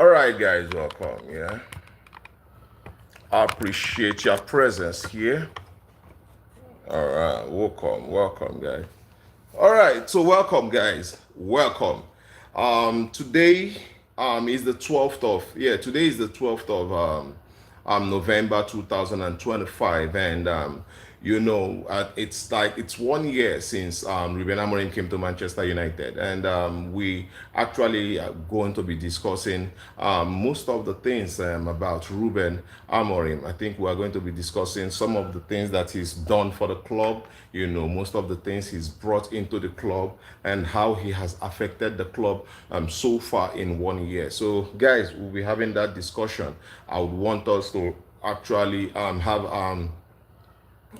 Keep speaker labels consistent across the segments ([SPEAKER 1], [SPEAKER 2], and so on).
[SPEAKER 1] All right, guys, welcome. Yeah, I appreciate your presence here. All right, welcome, guys. All right, so welcome, guys. Welcome. Today is the 12th of today is the 12th of November 2025, and it's 1 year since Ruben Amorim came to Manchester United, and we actually are going to be discussing most of the things about Ruben Amorim. I think we are going to be discussing some of the things that he's done for the club, most of the things he's brought into the club, and how he has affected the club so far in 1 year. So, guys, we'll be having that discussion. I would want us to actually have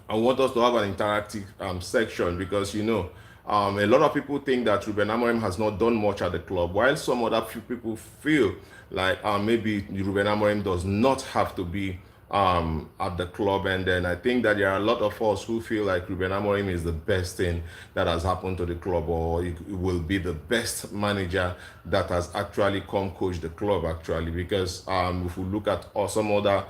[SPEAKER 1] I want us to have an interactive section because a lot of people think that Ruben Amorim has not done much at the club, while some other few people feel like maybe Ruben Amorim does not have to be at the club. And then I think that there are a lot of us who feel like Ruben Amorim is the best thing that has happened to the club, or it will be the best manager that has actually come coach the club, actually, because if we look at some other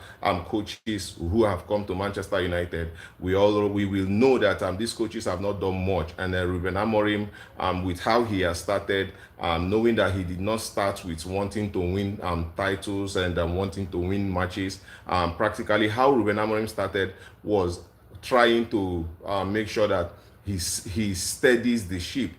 [SPEAKER 1] coaches who have come to Manchester United, we will know that these coaches have not done much. And Ruben Amorim, with how he has started, knowing that he did not start with wanting to win titles and wanting to win matches, practically how Ruben Amorim started was trying to make sure that he steadies the ship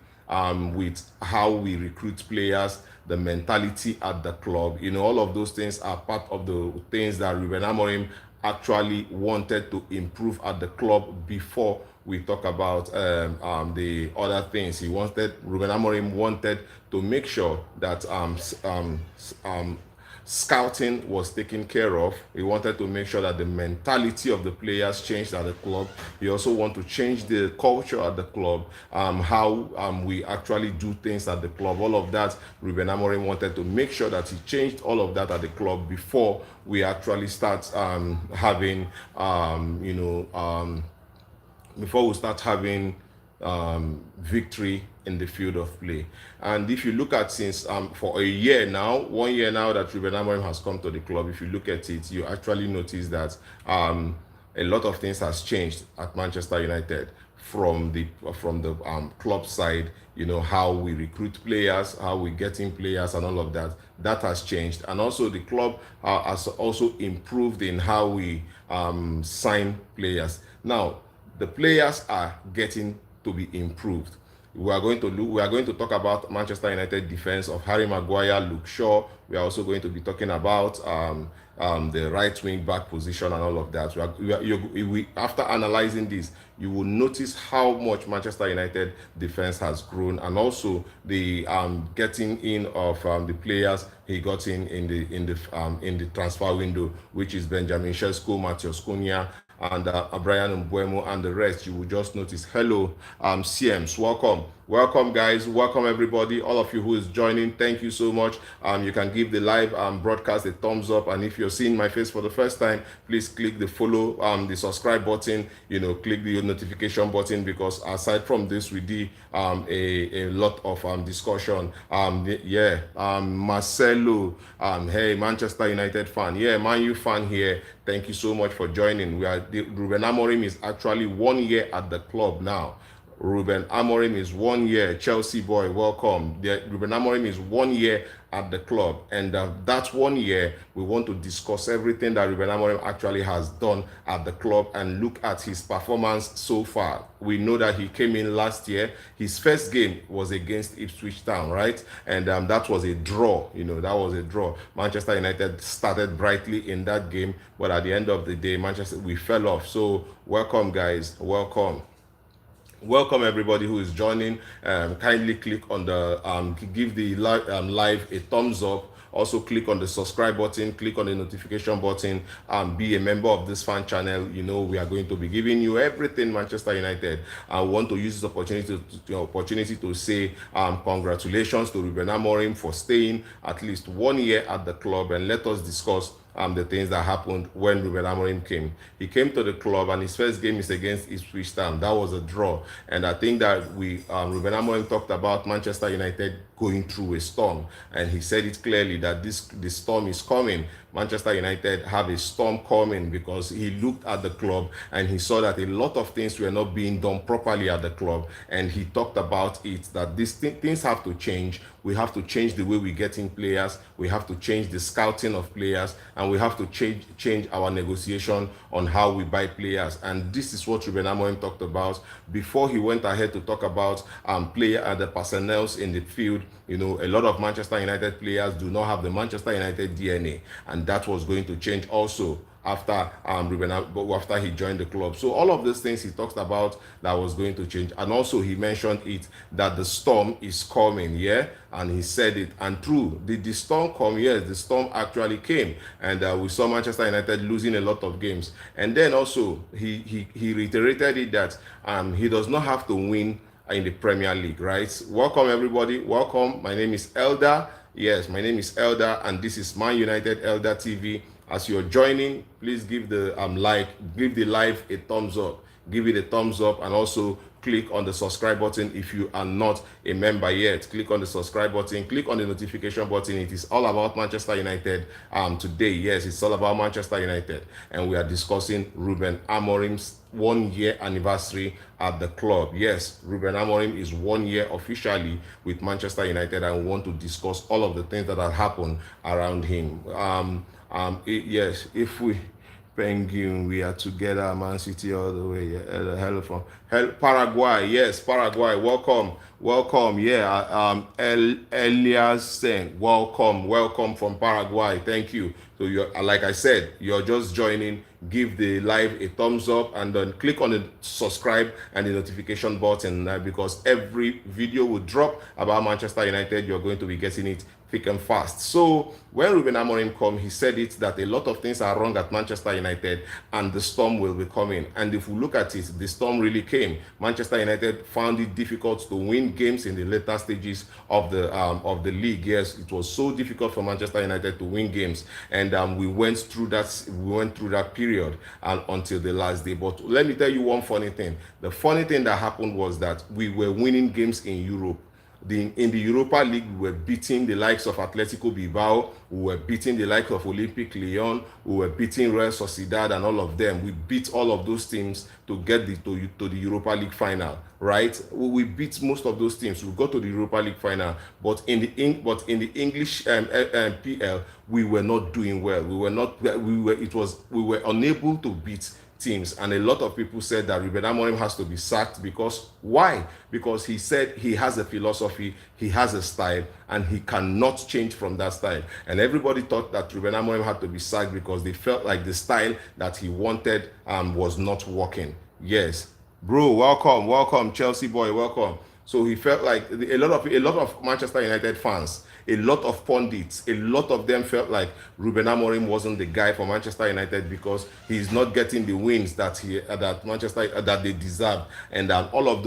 [SPEAKER 1] with how we recruit players, the mentality at the club. All of those things are part of the things that Ruben Amorim actually wanted to improve at the club before we talk about the other things. Ruben Amorim wanted to make sure that scouting was taken care of. He wanted to make sure that the mentality of the players changed at the club. He also wanted to change the culture at the club, how we actually do things at the club. All of that, Ruben Amorim wanted to make sure that he changed all of that at the club before we actually start having, before we start having victory in the field of play. And if you look at since for a year now, 1 year now that Ruben Amorim has come to the club, if you look at it, you actually notice that a lot of things has changed at Manchester United from the club side. How we recruit players, how we get in players, and all of that. That has changed, and also the club has also improved in how we sign players. Now, the players are getting to be improved. We are going to talk about Manchester United defense of Harry Maguire, Luke Shaw. We are also going to be talking about the right wing back position and all of that. After analyzing this, you will notice how much Manchester United defense has grown, and also the getting in of the players he got in the transfer window, which is Benjamin Sesko, Matheus Cunha, and Brian Mbeumo and the rest. You will just notice. Hello, CMs, welcome guys, welcome everybody, all of you who is joining. Thank you so much. You can give the live broadcast a thumbs up, and if you're seeing my face for the first time, please click the follow, the subscribe button, click the notification button, because aside from this, we did a lot of discussion. Marcelo, hey, Manchester United fan, Man U fan here. Thank you so much for joining. Ruben Amorim is actually 1 year at the club now. Ruben Amorim is 1 year. Chelsea boy, welcome. Ruben Amorim is 1 year at the club, and that 1 year we want to discuss everything that Ruben Amorim actually has done at the club and look at his performance so far. We know that he came in last year. His first game was against Ipswich Town, right? And that was a draw. That was a draw. Manchester United started brightly in that game, but at the end of the day, we fell off. So welcome, guys. Welcome everybody who is joining. Kindly click on the give the live a thumbs up. Also click on the subscribe button, click on the notification button, be a member of this fan channel. We are going to be giving you everything Manchester United. I want to use this opportunity to say congratulations to Ruben Amorim for staying at least 1 year at the club, and let us discuss the things that happened when Ruben Amorim came. He came to the club, and his first game is against Ipswich Town. That was a draw, and I think that Ruben Amorim talked about Manchester United going through a storm, and he said it clearly that the storm is coming. Manchester United have a storm coming, because he looked at the club and he saw that a lot of things were not being done properly at the club, and he talked about it, that these things have to change. We have to change the way we get in players, we have to change the scouting of players, and we have to change our negotiation on how we buy players. And this is what Ruben Amorim talked about before he went ahead to talk about player and the personnel in the field. You know, a lot of Manchester United players do not have the Manchester United DNA, and that was going to change also after after he joined the club. So all of these things he talks about that was going to change, and also he mentioned it that the storm is coming, yeah, and he said it, and true, did the storm come? Yes, the storm actually came, and we saw Manchester United losing a lot of games. And then also he reiterated it that he does not have to win in the Premier League, right? Welcome everybody, welcome. My name is Elder. Yes, my name is Elder, and this is Man United Elder TV. As you're joining, please give the give the live a thumbs up, give it a thumbs up, and also click on the subscribe button if you are not a member yet. Click on the subscribe button, click on the notification button. It is all about Manchester United today. Yes, it's all about Manchester United, and we are discussing Ruben Amorim's 1 year anniversary at the club. Yes, Ruben Amorim is 1 year officially with Manchester United, and we want to discuss all of the things that have happened around him. Yes, if we Penguin, we are together, Man City all the way. Yeah, hello from Paraguay. Yes, Paraguay. Welcome. Yeah, Elias saying welcome from Paraguay. Thank you. So you're, like I said, you're just joining. Give the live a thumbs up, and then click on the subscribe and the notification button, because every video will drop about Manchester United, you're going to be getting it thick and fast. So when Ruben Amorim come, he said it that a lot of things are wrong at Manchester United, and the storm will be coming. And if we look at it, the storm really came. Manchester United found it difficult to win games in the later stages of the league. Yes, it was so difficult for Manchester United to win games, and we went through that period and until the last day. But let me tell you one funny thing. The funny thing that happened was that we were winning games in Europe. In the Europa League, we were beating the likes of Atletico Bilbao, we were beating the likes of Olympique Lyon, we were beating Real Sociedad and all of them. We beat all of those teams to get to the Europa League final, right? We beat most of those teams. We got to the Europa League final, but in the English PL, we were not doing well. We were unable to beat teams, and a lot of people said that Ruben Amorim has to be sacked. Because why? Because he said he has a philosophy, he has a style, and he cannot change from that style. And everybody thought that Ruben Amorim had to be sacked because they felt like the style that he wanted was not working. Yes, bro, welcome, Chelsea boy, welcome. So he felt like a lot of Manchester United fans, a lot of pundits, a lot of them felt like Ruben Amorim wasn't the guy for Manchester United because he's not getting the wins that they deserve, and all of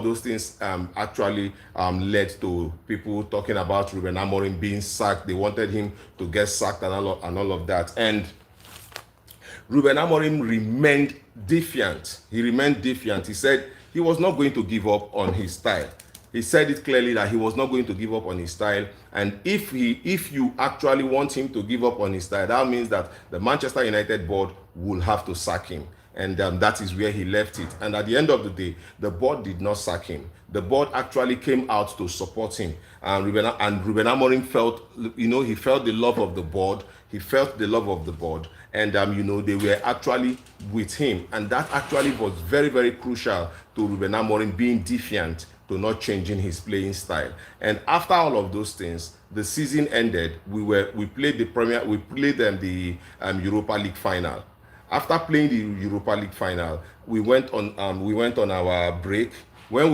[SPEAKER 1] those things actually led to people talking about Ruben Amorim being sacked. They wanted him to get sacked and all of that. And Ruben Amorim remained defiant. He said he was not going to give up on his style. He said it clearly that he was not going to give up on his style. And if you actually want him to give up on his style, that means that the Manchester United board will have to sack him. And that is where he left it. And at the end of the day, the board did not sack him. The board actually came out to support him. And Ruben Amorim felt, he felt the love of the board. He felt the love of the board. And, they were actually with him. And that actually was very, very crucial to Ruben Amorim being defiant, to not changing his playing style. And after all of those things, the season ended. We played the Europa League final. After playing the Europa League final, we went on our break. When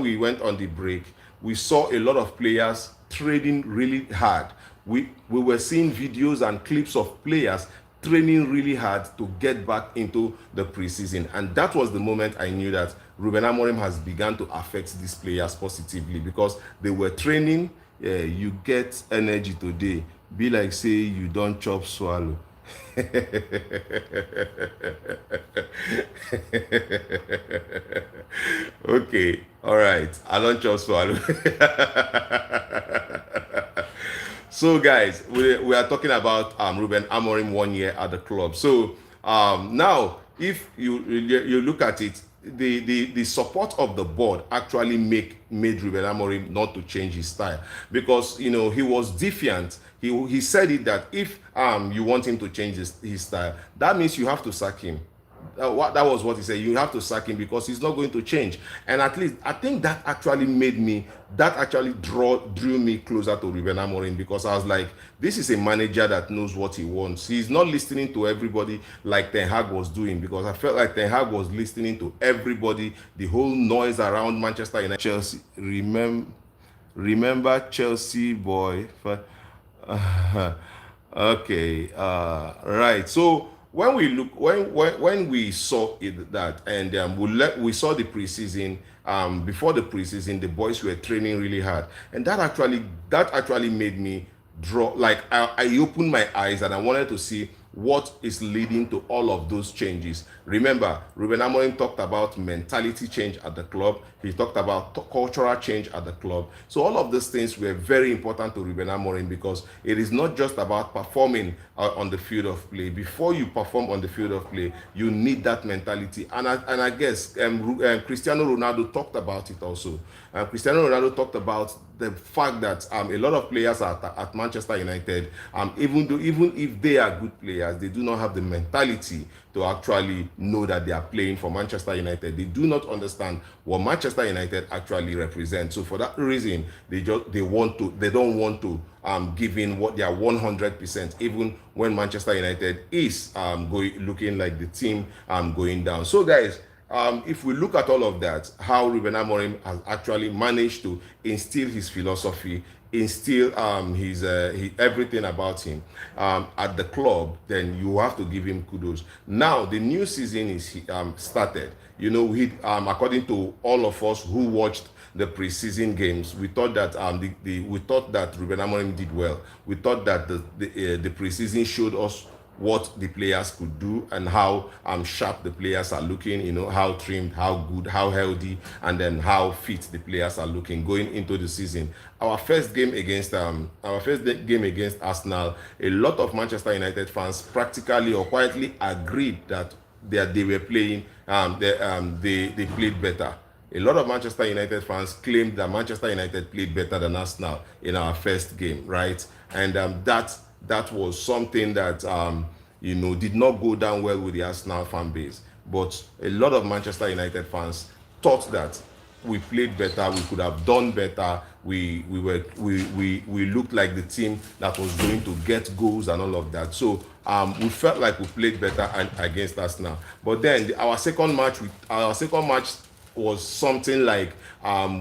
[SPEAKER 1] we went on the break, we saw a lot of players training really hard. We were seeing videos and clips of players training really hard to get back into the preseason. And that was the moment I knew that Ruben Amorim has begun to affect these players positively, because they were training. You get energy today. Be like say you don't chop swallow. Okay, all right. I don't trust swallow. So, guys, we are talking about Ruben Amorim 1 year at the club. So, now, if you look at it, the support of the board actually made Ruben Amorim not to change his style, because he was defiant. He said it that if you want him to change his style, that means you have to sack him. That was what he said. You have to sack him because he's not going to change. And at least I think that actually drew me closer to Ruben Amorim, because I was like, this is a manager that knows what he wants. He's not listening to everybody like Ten Hag was doing, because I felt like Ten Hag was listening to everybody, the whole noise around Manchester United. Chelsea, remember Chelsea boy. Okay, right. So when we saw that, and we saw the preseason. Before the preseason, the boys were training really hard, and that actually made me draw, like, I opened my eyes and I wanted to see what is leading to all of those changes. Remember, Ruben Amorim talked about mentality change at the club. He talked about cultural change at the club. So all of these things were very important to Ruben Amorim, because it is not just about performing on the field of play. Before you perform on the field of play, you need that mentality. And I guess Cristiano Ronaldo talked about it also. Cristiano Ronaldo talked about the fact that a lot of players at Manchester United, even if they are good players, they do not have the mentality to actually know that they are playing for Manchester United. They do not understand what Manchester United actually represents. So for that reason, they don't want to give in what they are 100%, even when Manchester United is looking like the team going down. So, guys, if we look at all of that, how Ruben Amorim has actually managed to instill his philosophy, instill everything about him at the club, then you have to give him kudos. Now the new season is started. According to all of us who watched the preseason games, we thought that Ruben Amorim did well. We thought that the preseason showed us what the players could do, and how sharp the players are looking, how trimmed, how good, how healthy, and then how fit the players are looking going into the season. Our first game against Arsenal, a lot of Manchester United fans practically or quietly agreed that they were playing, they played better. A lot of Manchester United fans claimed that Manchester United played better than Arsenal in our first game, right? And that was something that did not go down well with the Arsenal fan base. But a lot of Manchester United fans thought that we played better, we could have done better, we looked like the team that was going to get goals and all of that. So we felt like we played better against Arsenal. But then our second match was something like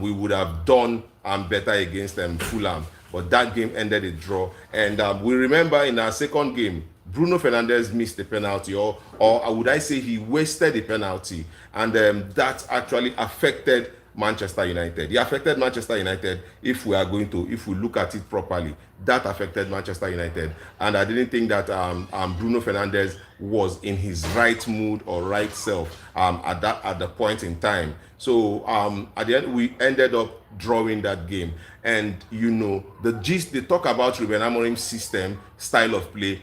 [SPEAKER 1] we would have done better against Fulham. But that game ended a draw. And we remember in our second game, Bruno Fernandes missed the penalty, or would I say he wasted the penalty. And that actually affected Manchester United. It affected Manchester United if we look at it properly. That affected Manchester United. And I didn't think that Bruno Fernandes was in his right mood or right self at the point in time. So at the end, we ended up drawing that game. And they talk about Ruben Amorim's system, style of play,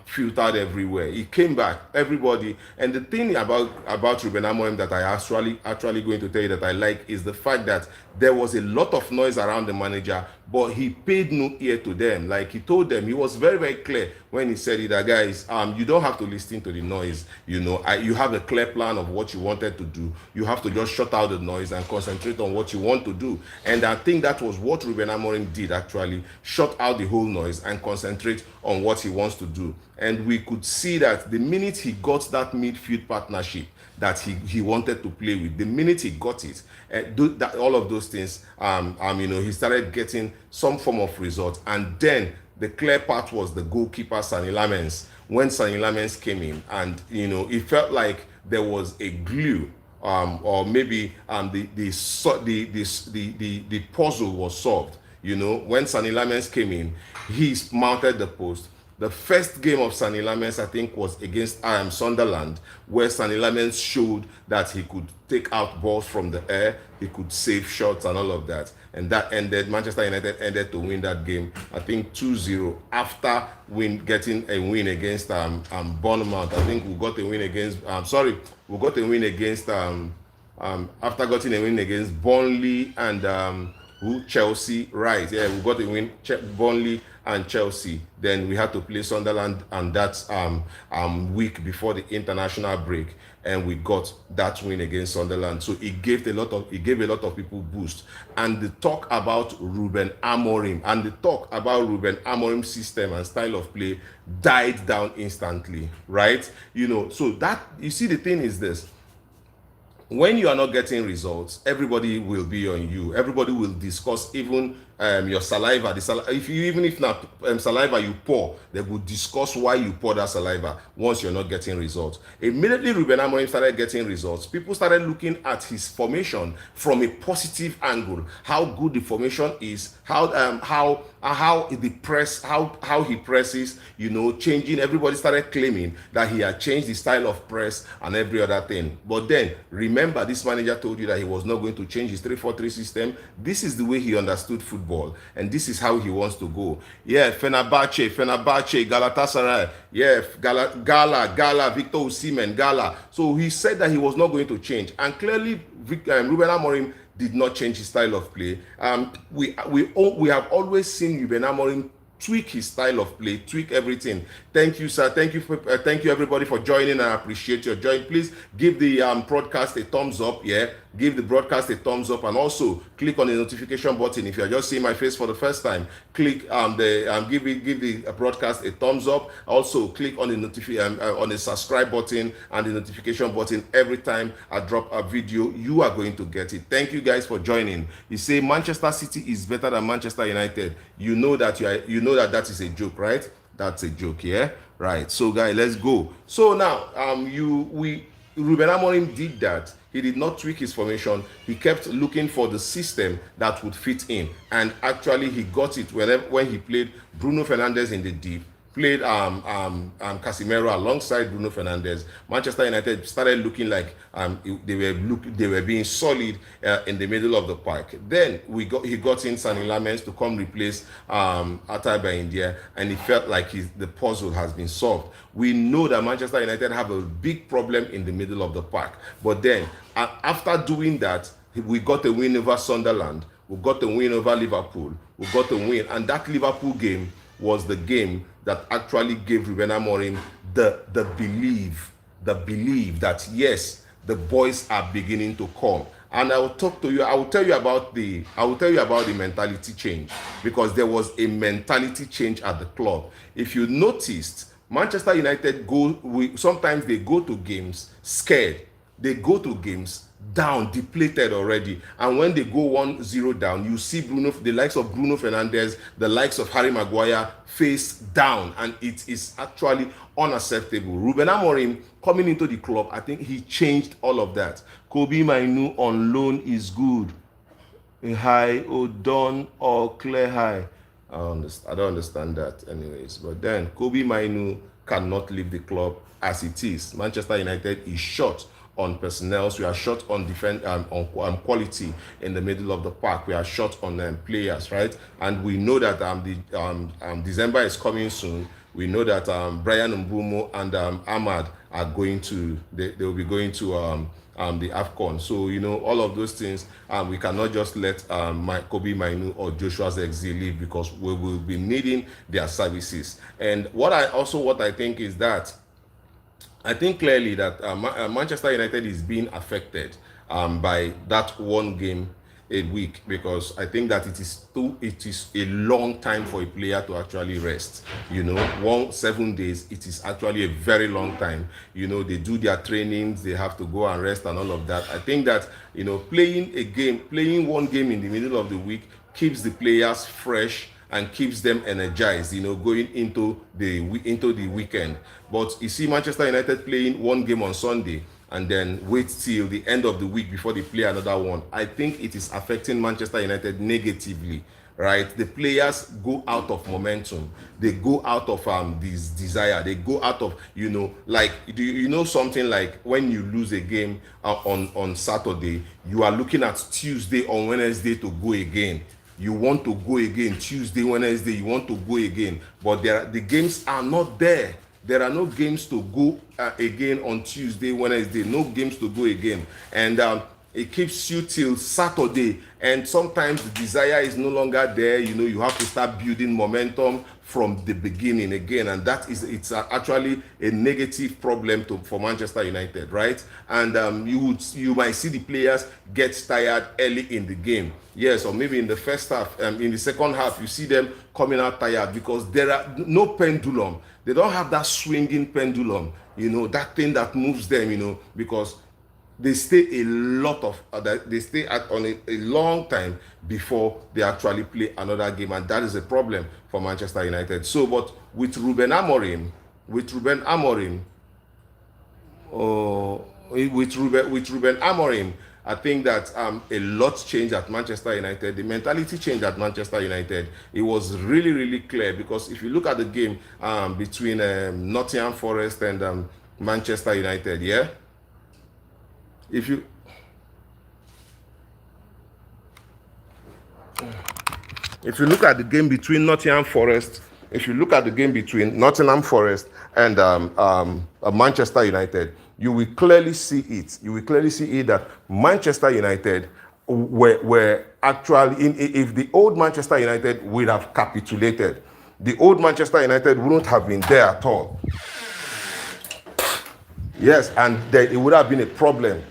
[SPEAKER 1] filtered everywhere. He came back, everybody. And the thing about Ruben Amorim that I actually going to tell you that I like is the fact that there was a lot of noise around the manager, but he paid no ear to them. Like he told them, he was very, very clear when he said it, that guys, you don't have to listen to the noise. You have a clear plan of what you wanted to do. You have to just shut out the noise and concentrate on what you want to do. And I think that was what Ruben Amorim did, actually shut out the whole noise and concentrate on what he wants to do. And we could see that the minute he got that midfield partnership that he wanted to play with, the minute he got it, all of those things, he started getting some form of result. And then the clear part was the goalkeeper, Sonny Lamens. When Sonny Lamens came in, and it felt like there was a glue, or maybe the puzzle was solved. When Sonny Lamens came in, he mounted the post. The first game of Sonny Lamens, I think, was against Sunderland, where Sonny Lamens showed that he could take out balls from the air, he could save shots and all of that. And that ended, Manchester United ended to win that game, I think 2-0, after getting a win against Bournemouth. I think we got a win against, after getting a win against Burnley and Chelsea, right? Yeah, we got a win, Burnley and Chelsea. Then we had to play Sunderland, and that's week before the international break, and we got that win against Sunderland. So it gave a lot of people boost. And the talk about Ruben Amorim Amorim's system and style of play died down instantly, right? So that, you see, the thing is this: when you are not getting results, everybody will be on you. Everybody will discuss even your saliva. If not saliva you pour, they will discuss why you pour that saliva once you're not getting results. Immediately Ruben Amorim started getting results, people started looking at his formation from a positive angle. How good the formation is, how he presses, changing. Everybody started claiming that he had changed the style of press and every other thing. But then remember, this manager told you that he was not going to change his 3-4-3 system. This is the way he understood football, and this is how he wants to go. Yeah, Fenerbahce, Galatasaray, yeah, Gala, Victor Osimhen, Gala. So he said that he was not going to change, and clearly Ruben Amorim did not change his style of play. We have always seen Ruben Amorim tweak his style of play, tweak everything. Thank you, sir. Thank you everybody for joining. I appreciate your join. Please give the broadcast a thumbs up. Yeah, give the broadcast a thumbs up, and also click on the notification button. If you're just seeing my face for the first time, click give the broadcast a thumbs up. Also click on the on the subscribe button and the notification button. Every time I drop a video, you are going to get it. Thank you guys for joining. You say Manchester City is better than Manchester United. You know that that is a joke, right? That's a joke, yeah? Right. So guys, let's go. So now Ruben Amorim did that. He did not tweak his formation. He kept looking for the system that would fit in, and actually he got it when he played Bruno Fernandes in the deep, played Casemiro alongside Bruno Fernandes. Manchester United started looking like they were being solid in the middle of the park. Then he got in Sonny Lamens to come replace Ataba India, and it felt like the puzzle has been solved. We know that Manchester United have a big problem in the middle of the park, but then after doing that, we got a win over Sunderland, we got a win over Liverpool, we got a win, and that Liverpool game was the game that actually gave Ruben Amorim the belief that yes, the boys are beginning to come. And I will tell you about the mentality change, because there was a mentality change at the club. If you noticed, Manchester United sometimes they go to games scared. They go to games down, depleted already, and when they go 1-0 down, you see the likes of Bruno Fernandes, the likes of Harry Maguire face down, and it is actually unacceptable. Ruben Amorim coming into the club, I think he changed all of that. Kobe Mainoo on loan is good. A high or done or clear high. I don't understand that anyways. But then Kobe Mainoo cannot leave the club as it is. Manchester United is short on personnel. We are short on defense, on quality in the middle of the park. We are short on players, right? And we know that December is coming soon. We know that Brian Mbumo and Ahmad are going to, they will be going to the AFCON. So, all of those things, we cannot just let Kobe Mainoo or Joshua Zirkzee leave, because we will be needing their services. And what I think is that I think clearly that Manchester United is being affected by that one game a week, because I think that it is a long time for a player to actually rest. 7 days, it is actually a very long time. They do their trainings, they have to go and rest and all of that. I think that playing one game in the middle of the week keeps the players fresh and keeps them energized, going into the weekend. But you see Manchester United playing one game on Sunday and then wait till the end of the week before they play another one. I think it is affecting Manchester United negatively, right? The players go out of momentum. They go out of this desire. They go out of, like, do you know something like when you lose a game on Saturday, you are looking at Tuesday or Wednesday to go again. You want to go again Tuesday, Wednesday, you want to go again, but the games are not there. There are no games to go again on Tuesday, Wednesday, no games to go again. And it keeps you till Saturday. And sometimes the desire is no longer there. You have to start building momentum from the beginning again. And it's actually a negative problem for Manchester United, right? And you might see the players get tired early in the game. Yes, or maybe in the first half, in the second half, you see them coming out tired because there are no pendulum. They don't have that swinging pendulum, that thing that moves them, because they stay they stay on a long time before they actually play another game, and that is a problem for Manchester United. So, but with Ruben Amorim, I think that a lot changed at Manchester United. The mentality changed at Manchester United. It was really, really clear, because if you look at the game between Nottingham Forest and Manchester United, yeah? If you look at the game between Nottingham Forest, and Manchester United, you will clearly see it. That Manchester United were actually, if the old Manchester United would have capitulated, the old Manchester United wouldn't have been there at all. Yes, and it would have been a problem.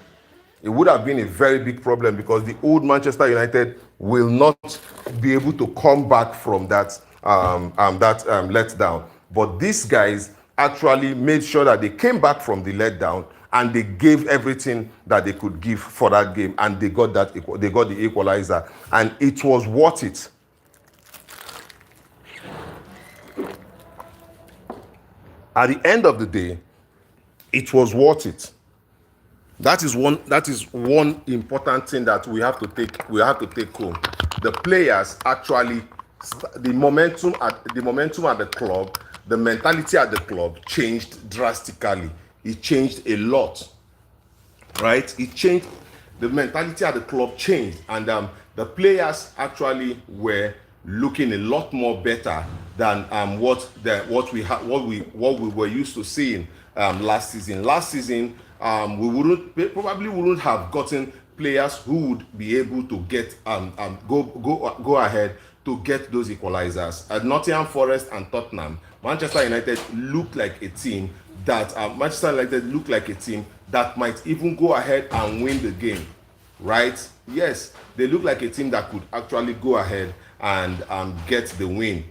[SPEAKER 1] It would have been a very big problem, because the old Manchester United will not be able to come back from that letdown. But these guys actually made sure that they came back from the letdown, and they gave everything that they could give for that game, and they got the equalizer, and it was worth it. At the end of the day, it was worth it. That is one important thing that we have to take home. The players actually, the momentum at the club, the mentality at the club changed drastically. It changed a lot, right? The mentality at the club changed, and the players actually were looking a lot more better than what we were used to seeing last season. Last season, we probably wouldn't have gotten players who would be able to get go ahead to get those equalizers. At Nottingham Forest and Tottenham, Manchester United looked like a team that might even go ahead and win the game, right? Yes, they look like a team that could actually go ahead and get the win.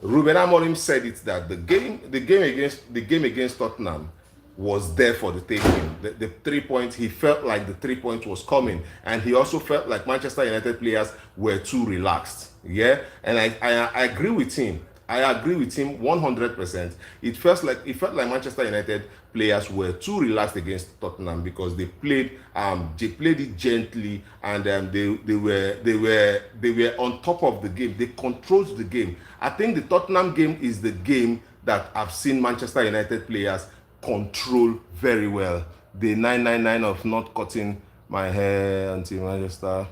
[SPEAKER 1] Ruben Amorim said it, that the game against Tottenham was there for the taking. The 3 points, he felt like the 3 points was coming, and he also felt like Manchester United players were too relaxed. Yeah, and I agree with him. I agree with him 100%. It felt like Manchester United players were too relaxed against Tottenham, because they played it gently, and they were on top of the game. They controlled the game. I think the Tottenham game is the game that I've seen Manchester United players control very well. The 999 of not cutting my hair until Manchester.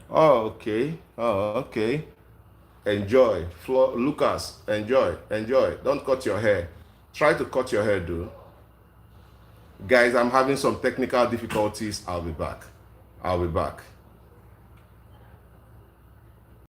[SPEAKER 1] Oh, okay. Enjoy. Lucas, enjoy. Don't cut your hair. Try to cut your hair, dude. Guys, I'm having some technical difficulties. I'll be back.